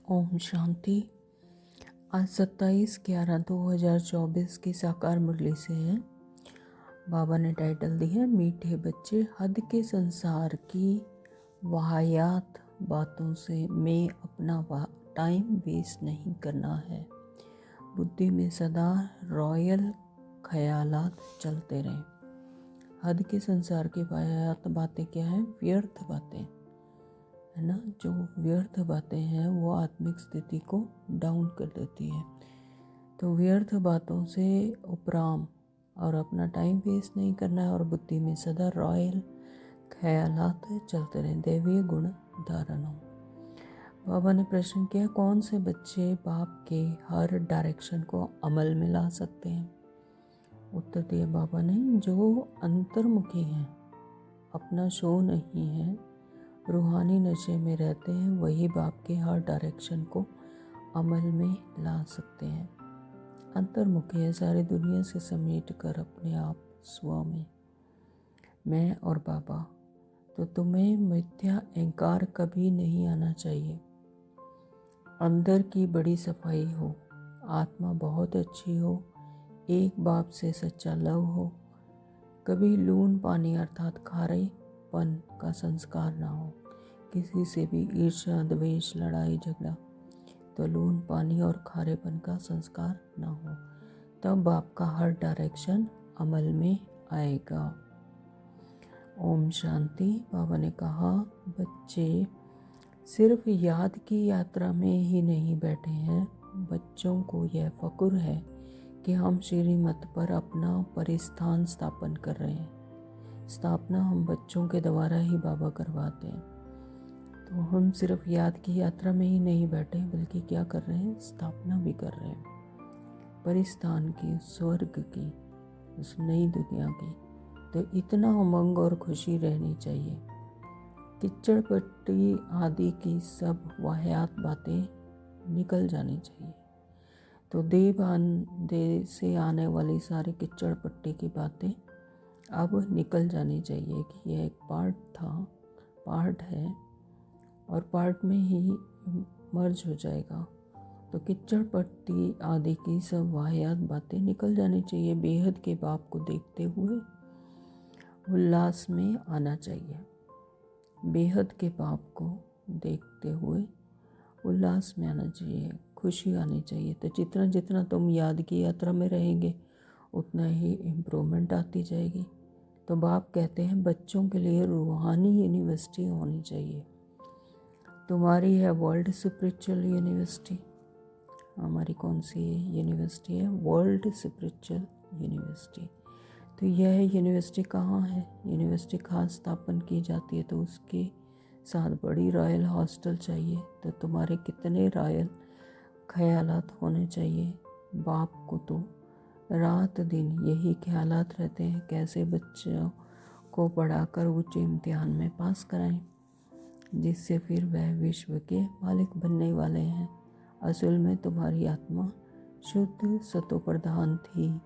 ओम शांति। आज 27/11/2024 की साकार मुरली से है। बाबा ने टाइटल दी है मीठे बच्चे, हद के संसार की वाहियात बातों से में अपना टाइम वेस्ट नहीं करना है। बुद्धि में सदा रॉयल ख्यालात चलते रहें। हद के संसार की वाहियात बातें क्या है? व्यर्थ बातें है ना। जो व्यर्थ बातें हैं वो आत्मिक स्थिति को डाउन कर देती है। तो व्यर्थ बातों से उपराम और अपना टाइम वेस्ट नहीं करना है और बुद्धि में सदा रॉयल ख्यालात चलते रहें। दैवीय गुण धारण हो। बाबा ने प्रश्न किया, कौन से बच्चे बाप के हर डायरेक्शन को अमल में ला सकते हैं? उत्तर दिया बाबा ने, जो अंतर्मुखी हैं, अपना शो नहीं है, रूहानी नशे में रहते हैं, वही बाप के हर डायरेक्शन को अमल में ला सकते हैं। अंतर्मुखी है, सारी दुनिया से समेट कर अपने आप स्व में मैं और बाबा। तो तुम्हें मिथ्या अहंकार कभी नहीं आना चाहिए। अंदर की बड़ी सफाई हो, आत्मा बहुत अच्छी हो, एक बाप से सच्चा लव हो, कभी लून पानी अर्थात खारेपन का संस्कार ना हो, किसी से भी ईर्ष्या द्वेष लड़ाई झगड़ा, तो लून पानी और खारेपन का संस्कार ना हो, तब बाप का हर डायरेक्शन अमल में आएगा। ओम शांति। बाबा ने कहा, बच्चे सिर्फ याद की यात्रा में ही नहीं बैठे हैं। बच्चों को यह फक्र है कि हम श्रीमत पर अपना परिस्थान स्थापन कर रहे हैं। स्थापना हम बच्चों के द्वारा ही बाबा करवाते हैं। तो हम सिर्फ याद की यात्रा में ही नहीं बैठे, बल्कि क्या कर रहे हैं? स्थापना भी कर रहे हैं परिस्थान की, स्वर्ग की, उस नई दुनिया की। तो इतना उमंग और खुशी रहनी चाहिए। किच्चड़ पट्टी आदि की सब वाहियात बातें निकल जानी चाहिए। तो देह से आने वाली सारी किच्चड़ पट्टी की बातें अब निकल जानी चाहिए कि यह एक पार्ट है और पार्ट में ही मर्ज हो जाएगा। तो किच्चड़ पट्टी आदि की सब वाहियात बातें निकल जानी चाहिए। बेहद के बाप को देखते हुए उल्लास में आना चाहिए। बेहद के बाप को देखते हुए उल्लास में आना चाहिए, खुशी आनी चाहिए। तो जितना जितना तुम याद की यात्रा में रहेंगे उतना ही इम्प्रूवमेंट आती जाएगी। तो बाप कहते हैं बच्चों के लिए रूहानी यूनिवर्सिटी होनी चाहिए। तुम्हारी है वर्ल्ड स्पिरिचुअल यूनिवर्सिटी। हमारी कौन सी यूनिवर्सिटी है? World spiritual university. तो यह यूनिवर्सिटी कहाँ है? यूनिवर्सिटी खास स्थापन की जाती है तो उसके साथ बड़ी रॉयल हॉस्टल चाहिए। तो तुम्हारे कितने रॉयल ख्यालात होने चाहिए। बाप को तो रात दिन यही ख्यालात रहते हैं, कैसे बच्चों को पढ़ाकर उच्च इम्तिहान में पास कराएं, जिससे फिर वह विश्व के मालिक बनने वाले हैं। असल में तुम्हारी आत्मा शुद्ध सतो प्रधान थी,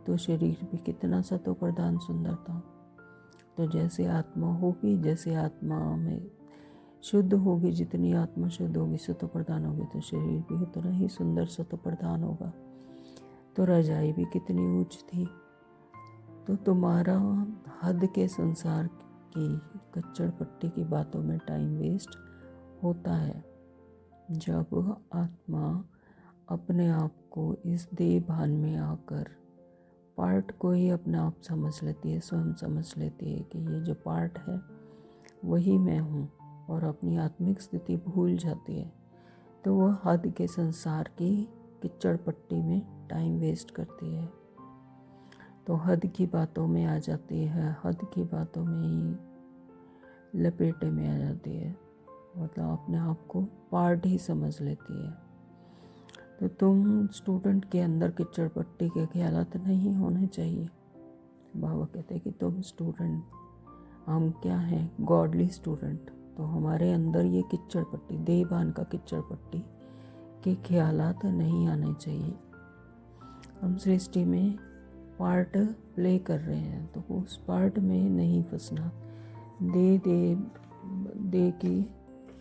तो शरीर भी कितना सतो प्रधान सुंदर था। तो जैसे आत्मा होगी, जैसे आत्मा में शुद्ध होगी, जितनी आत्मा शुद्ध होगी, सतो प्रधान होगी, तो शरीर भी उतना ही सुंदर सतो प्रधान होगा। तो रजाई भी कितनी ऊंच थी। तो तुम्हारा हद के संसार की कच्चड़ पट्टी की बातों में टाइम वेस्ट होता है। जब आत्मा अपने आप को इस देह भान में आकर पार्ट को ही अपना आप समझ लेती है, स्वयं समझ लेती है कि ये जो पार्ट है वही मैं हूँ, और अपनी आत्मिक स्थिति भूल जाती है, तो वह हद के संसार की किच्चड़ पट्टी में टाइम वेस्ट करती है। तो हद की बातों में आ जाती है, हद की बातों में ही लपेटे में आ जाती है, मतलब अपने आप को पार्ट ही समझ लेती है। तो तुम स्टूडेंट के अंदर किच्चड़ पट्टी के ख्यालात नहीं होने चाहिए। बाबा कहते हैं कि तुम स्टूडेंट, हम क्या हैं? Godly student. तो हमारे अंदर ये किच्चड़ पट्टी, देहभान का किच्चड़ पट्टी के ख्यालात नहीं आने चाहिए। हम सृष्टि में पार्ट प्ले कर रहे हैं, तो उस पार्ट में नहीं फंसना। दे की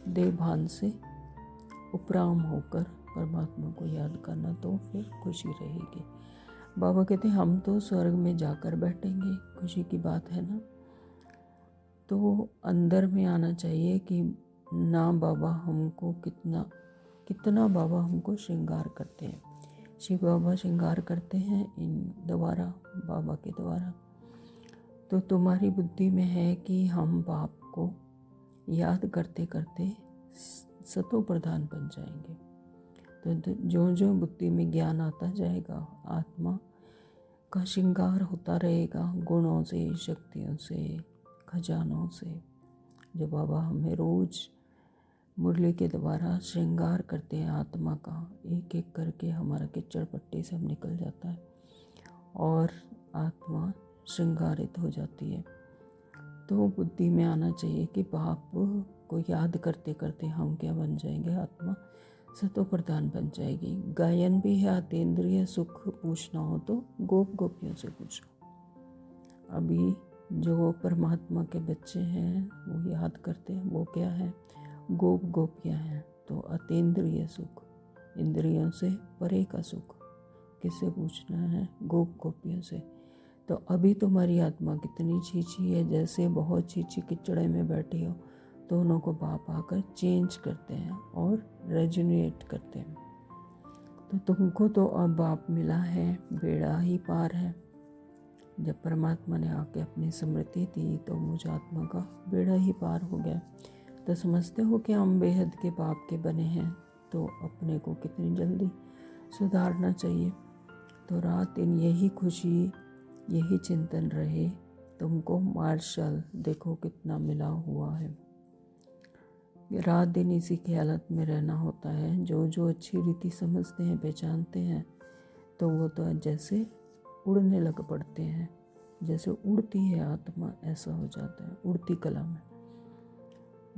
देहभान से उपराम होकर परमात्मा को याद करना, तो फिर खुशी रहेगी। बाबा कहते हैं हम तो स्वर्ग में जाकर बैठेंगे, खुशी की बात है ना। तो अंदर में आना चाहिए कि ना बाबा हमको कितना बाबा हमको श्रृंगार करते हैं। शिव बाबा श्रृंगार करते हैं इन द्वारा, बाबा के द्वारा। तो तुम्हारी बुद्धि में है कि हम बाप को याद करते करते सतो प्रधान बन जाएंगे। तो जो जो बुद्धि में ज्ञान आता जाएगा, आत्मा का श्रृंगार होता रहेगा गुणों से, शक्तियों से, खजानों से। जो बाबा हमें रोज मुरली के द्वारा श्रृंगार करते हैं आत्मा का, एक एक करके हमारा किच्चड़ पट्टी सब निकल जाता है और आत्मा श्रृंगारित हो जाती है। तो बुद्धि में आना चाहिए कि बाप को याद करते करते हम क्या बन जाएंगे, आत्मा सतो प्रधान बन जाएगी। गायन भी है अतीन्द्रिय सुख पूछना हो तो गोप गोपियों से पूछो। अभी जो परमात्मा के बच्चे हैं वो याद करते हैं, वो क्या है, गोप गोपियाँ हैं। तो अतीन्द्रिय सुख, इंद्रियों से परे का सुख किससे पूछना है, गोप गोपियों से। तो अभी तुम्हारी आत्मा कितनी छीछी है, जैसे बहुत छीछी किचड़े में बैठी हो, दोनों को बाप आकर चेंज करते हैं और रेजुनेट करते हैं। तो तुमको तो अब बाप मिला है, बेड़ा ही पार है। जब परमात्मा ने आके अपनी स्मृति दी तो मुझ आत्मा का बेड़ा ही पार हो गया। तो समझते हो कि हम बेहद के बाप के बने हैं, तो अपने को कितनी जल्दी सुधारना चाहिए। तो रात दिन यही खुशी, यही चिंतन रहे तुमको। मार्शल देखो कितना मिला हुआ है, रात दिन इसी की हालत में रहना होता है। जो जो अच्छी रीति समझते हैं, पहचानते हैं, तो वो तो जैसे उड़ने लग पड़ते हैं, जैसे उड़ती है आत्मा, ऐसा हो जाता है, उड़ती कला में।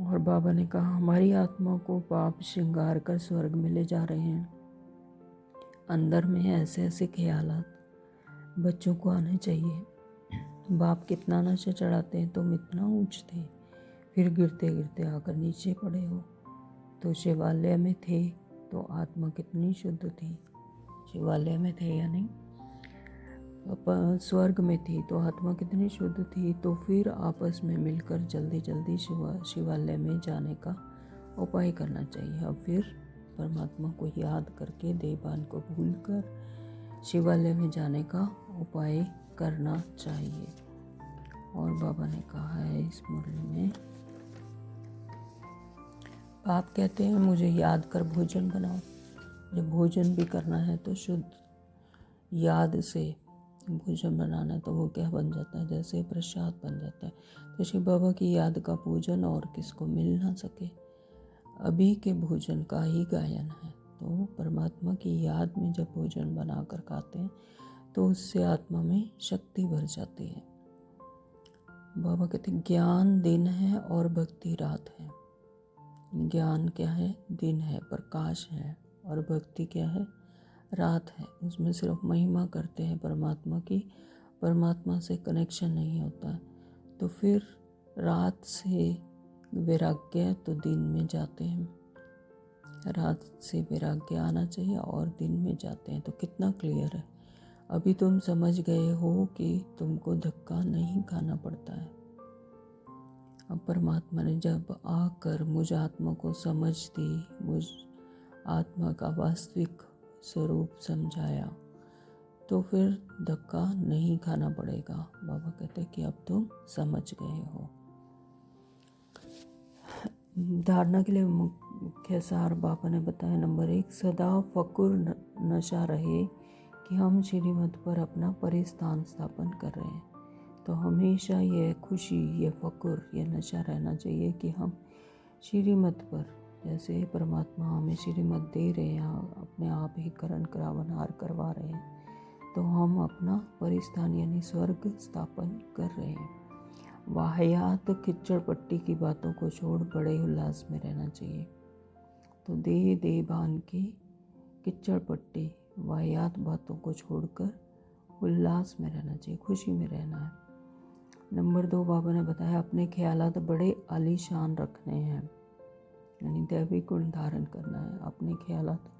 और बाबा ने कहा हमारी आत्मा को बाप श्रृंगार कर स्वर्ग में ले जा रहे हैं। अंदर में ऐसे ऐसे ख्यालात बच्चों को आने चाहिए। बाप कितना नशा चढ़ाते हैं, तुम इतना ऊंचते, फिर गिरते गिरते आकर नीचे पड़े हो। तो शिवालय में थे तो आत्मा कितनी शुद्ध थी, शिवालय में थे या नहीं, स्वर्ग में थी तो आत्मा कितनी शुद्ध थी। तो फिर आपस में मिलकर जल्दी जल्दी शिवालय में जाने का उपाय करना चाहिए। अब फिर परमात्मा को याद करके, देवभान को भूलकर शिवालय में जाने का उपाय करना चाहिए। और बाबा ने कहा है इस मुरली में, आप कहते हैं मुझे याद कर भोजन बनाओ। जब भोजन भी करना है तो शुद्ध याद से भोजन बनाना है, तो वो क्या बन जाता है, जैसे प्रसाद बन जाता है। तो शिव बाबा की याद का भोजन और किसको मिल ना सके, अभी के भोजन का ही गायन है। तो परमात्मा की याद में जब भोजन बनाकर खाते हैं तो उससे आत्मा में शक्ति भर जाती है। बाबा कहते हैं ज्ञान दिन है और भक्ति रात है। ज्ञान क्या है, दिन है, प्रकाश है, और भक्ति क्या है, रात है। उसमें सिर्फ महिमा करते हैं परमात्मा की, परमात्मा से कनेक्शन नहीं होता। तो फिर रात से वैराग्य तो दिन में जाते हैं, रात से वैराग्य आना चाहिए और दिन में जाते हैं। तो कितना क्लियर है, अभी तुम समझ गए हो कि तुमको धक्का नहीं खाना पड़ता है। अब परमात्मा ने जब आकर मुझ आत्मा को समझ दी, मुझ आत्मा का वास्तविक स्वरूप समझाया, तो फिर धक्का नहीं खाना पड़ेगा। बाबा कहते कि अब तुम समझ गए हो। धारणा के लिए मुख्य सार बाबा ने बताया, नंबर 1, सदा फकुर नशा रहे कि हम श्रीमत पर अपना परिस्थान स्थापन कर रहे हैं। तो हमेशा ये खुशी, ये फकुर, ये नशा रहना चाहिए कि हम श्रीमत पर, जैसे परमात्मा हमें श्रीमत दे रहे हैं, अपने आप ही करण करावनहार करवा रहे हैं, तो हम अपना परिस्थान यानी स्वर्ग स्थापन कर रहे हैं। वाहियात किच्चड़ पट्टी की बातों को छोड़ बड़े उल्लास में रहना चाहिए। तो दे भान की किच्चड़ पट्टी, वाहियात बातों को छोड़कर उल्लास में रहना चाहिए, खुशी में रहना है। नंबर 2, बाबा ने बताया अपने ख्यालात बड़े आलीशान रखने हैं। यानी दैवी गुण धारण करना है, अपने ख्यालात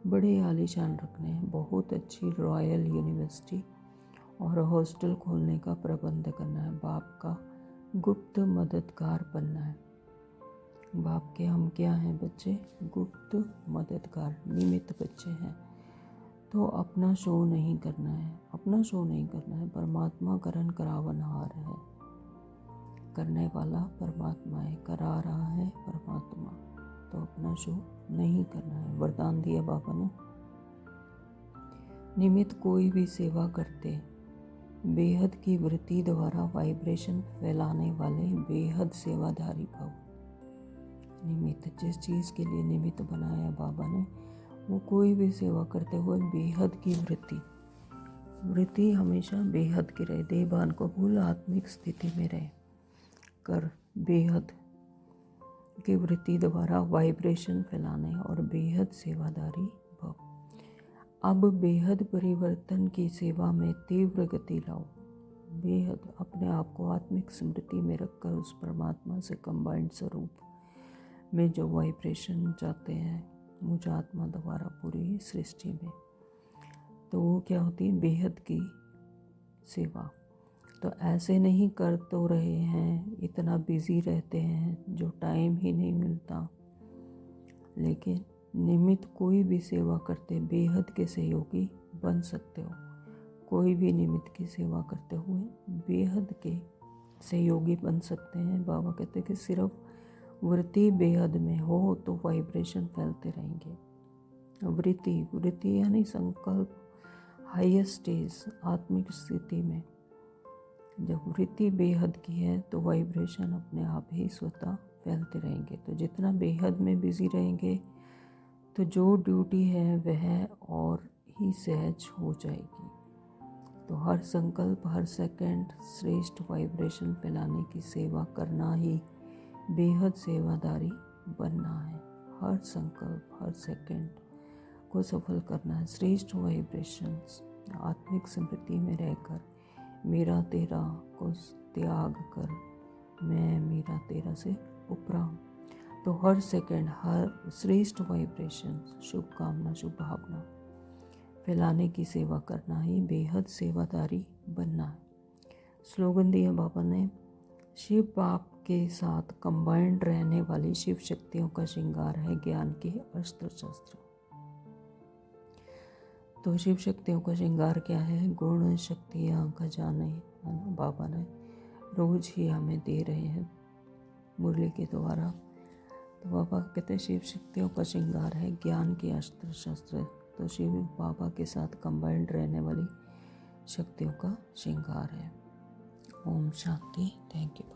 बड़े आलीशान रखने हैं, बहुत अच्छी रॉयल यूनिवर्सिटी और हॉस्टल खोलने का प्रबंध करना है, बाप का गुप्त मददगार बनना है। बाप के हम क्या हैं बच्चे? गुप्त मददगार, निमित्त बच्चे हैं। तो अपना शो नहीं करना है, अपना शो नहीं करना है, परमात्मा करन करावनहार है, करने वाला परमात्मा है, करा रहा है परमात्मा, तो अपना शो नहीं करना है। वरदान दिया बाबा ने, निमित्त कोई भी सेवा करते बेहद की वृत्ति द्वारा वाइब्रेशन फैलाने वाले बेहद सेवाधारी भव। निमित्त, जिस चीज़ के लिए निमित्त बनाया बाबा ने, वो कोई भी सेवा करते हुए बेहद की वृत्ति हमेशा बेहद की रहे, देहभान को भूल आत्मिक स्थिति में रहे कर बेहद की वृत्ति द्वारा वाइब्रेशन फैलाने और बेहद सेवादारी भव। अब बेहद परिवर्तन की सेवा में तीव्र गति लाओ। बेहद अपने आप को आत्मिक स्मृति में रखकर उस परमात्मा से कंबाइंड स्वरूप में जो वाइब्रेशन चाहते हैं मुझ आत्मा द्वारा पूरी सृष्टि में, तो वो क्या होती है? बेहद की सेवा। तो ऐसे नहीं कर तो रहे हैं, इतना बिजी रहते हैं जो टाइम ही नहीं मिलता, लेकिन निमित्त कोई भी सेवा करते बेहद के सहयोगी बन सकते हो। कोई भी निमित्त की सेवा करते हुए बेहद के सहयोगी बन सकते हैं। बाबा कहते हैं कि सिर्फ वृत्ति बेहद में हो तो वाइब्रेशन फैलते रहेंगे। वृत्ति यानी संकल्प, हाईएस्ट स्टेज आत्मिक स्थिति में जब वृत्ति बेहद की है तो वाइब्रेशन अपने आप ही स्वतः फैलते रहेंगे। तो जितना बेहद में बिजी रहेंगे तो जो ड्यूटी है वह और ही सहज हो जाएगी। तो हर संकल्प, हर सेकंड श्रेष्ठ वाइब्रेशन फैलाने की सेवा करना ही बेहद सेवादारी बनना है। हर संकल्प, हर सेकंड को सफल करना है, श्रेष्ठ वाइब्रेशंस आत्मिक स्मृति में रहकर मेरा तेरा को त्याग कर मैं मेरा तेरा से उपरा हूँ। तो हर सेकंड हर श्रेष्ठ वाइब्रेशंस, शुभकामना, शुभ भावना फैलाने की सेवा करना ही बेहद सेवादारी बनना है। स्लोगन दिया बाबा ने, शिव बाप के साथ कंबाइंड रहने वाली शिव शक्तियों का श्रृंगार है ज्ञान के अस्त्र शस्त्र। तो शिव शक्तियों का श्रृंगार क्या है? गुण, शक्तियाँ, खजाने, है ना, बाबा ने रोज ही हमें दे रहे हैं मुरली के द्वारा। तो बाबा कहते हैं शिव शक्तियों का श्रृंगार है ज्ञान के अस्त्र शस्त्र। तो शिव बाबा के साथ कंबाइंड रहने वाली शक्तियों का श्रृंगार है। ओम शांति। Thank you.